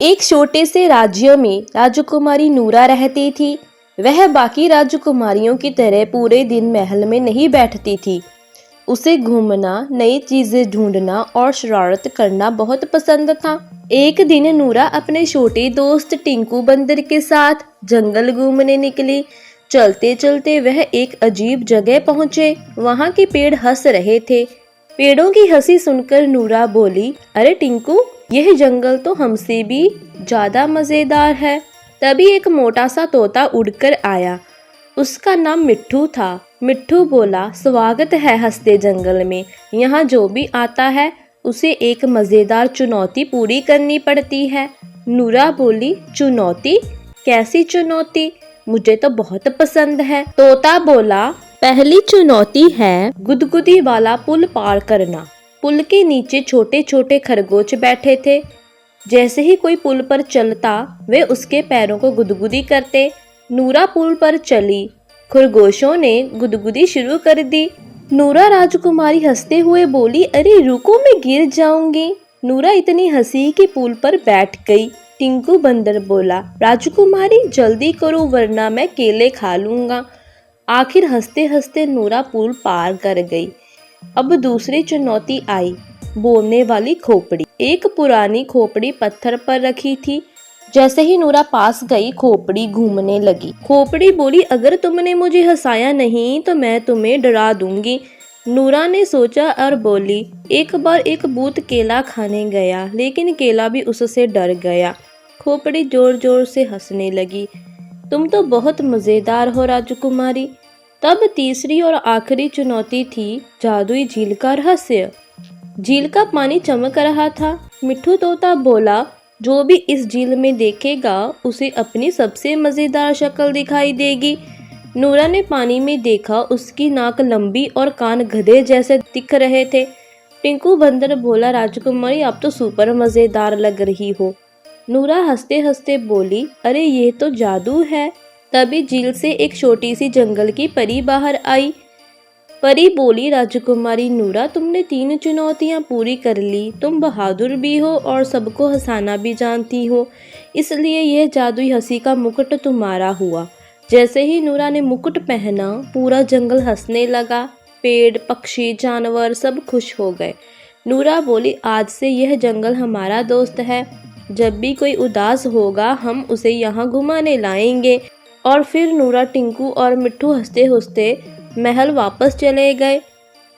एक छोटे से राज्य में राजकुमारी नूरा रहती थी। वह बाकी राजकुमारियों की तरह पूरे दिन महल में नहीं बैठती थी। उसे घूमना, नई चीजें ढूंढना और शरारत करना बहुत पसंद था। एक दिन नूरा अपने छोटे दोस्त टिंकू बंदर के साथ जंगल घूमने निकली। चलते चलते वह एक अजीब जगह पहुंचे। वहां के पेड़ हंस रहे थे। पेड़ों की हंसी सुनकर नूरा बोली, अरे टिंकू, यह जंगल तो हमसे भी ज्यादा मजेदार है। तभी एक मोटा सा तोता उड़कर आया। उसका नाम मिट्ठू था। मिट्ठू बोला, स्वागत है हंसते जंगल में। यहाँ जो भी आता है उसे एक मजेदार चुनौती पूरी करनी पड़ती है। नूरा बोली, चुनौती? कैसी चुनौती? मुझे तो बहुत पसंद है। तोता बोला, पहली चुनौती है गुदगुदी वाला पुल पार करना। पुल के नीचे छोटे छोटे खरगोश बैठे थे। जैसे ही कोई पुल पर चलता वे उसके पैरों को गुदगुदी करते। नूरा पुल पर चली। खरगोशों ने गुदगुदी शुरू कर दी। नूरा राजकुमारी हंसते हुए बोली, अरे रुको, मैं गिर जाऊंगी। नूरा इतनी हंसी कि पुल पर बैठ गई। टिंकू बंदर बोला, राजकुमारी जल्दी करो वरना मैं केले खा लूंगा। आखिर हंसते हंसते नूरा पुल पार कर गई। अब दूसरी चुनौती आई, बोलने वाली खोपड़ी। एक पुरानी खोपड़ी पत्थर पर रखी थी। जैसे ही नूरा पास गई, खोपड़ी घूमने लगी। खोपड़ी बोली, अगर तुमने मुझे हंसाया नहीं तो मैं तुम्हें डरा दूंगी। नूरा ने सोचा और बोली, एक बार एक भूत केला खाने गया, लेकिन केला भी उससे डर गया। खोपड़ी जोर जोर से हंसने लगी। तुम तो बहुत मजेदार हो राजकुमारी। तब तीसरी और आखिरी चुनौती थी, जादुई झील का रहस्य। झील का पानी चमक रहा था। मिट्ठू तोता बोला, जो भी इस झील में देखेगा उसे अपनी सबसे मजेदार शक्ल दिखाई देगी। नूरा ने पानी में देखा, उसकी नाक लंबी और कान गधे जैसे दिख रहे थे। टिंकू बंदर बोला, राजकुमारी आप तो सुपर मजेदार लग रही हो। नूरा हंसते हंसते बोली, अरे ये तो जादू है। तभी झील से एक छोटी सी जंगल की परी बाहर आई। परी बोली, राजकुमारी नूरा, तुमने 3 चुनौतियां पूरी कर ली। तुम बहादुर भी हो और सबको हंसाना भी जानती हो, इसलिए यह जादुई हंसी का मुकुट तुम्हारा हुआ। जैसे ही नूरा ने मुकुट पहना, पूरा जंगल हंसने लगा। पेड़, पक्षी, जानवर सब खुश हो गए। नूरा बोली, आज से यह जंगल हमारा दोस्त है। जब भी कोई उदास होगा हम उसे यहाँ घुमाने लाएंगे। और फिर नूरा, टिंकू और मिट्ठू हंसते हंसते महल वापस चले गए।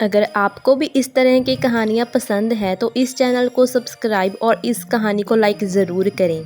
अगर आपको भी इस तरह की कहानियाँ पसंद है तो इस चैनल को सब्सक्राइब और इस कहानी को लाइक ज़रूर करें।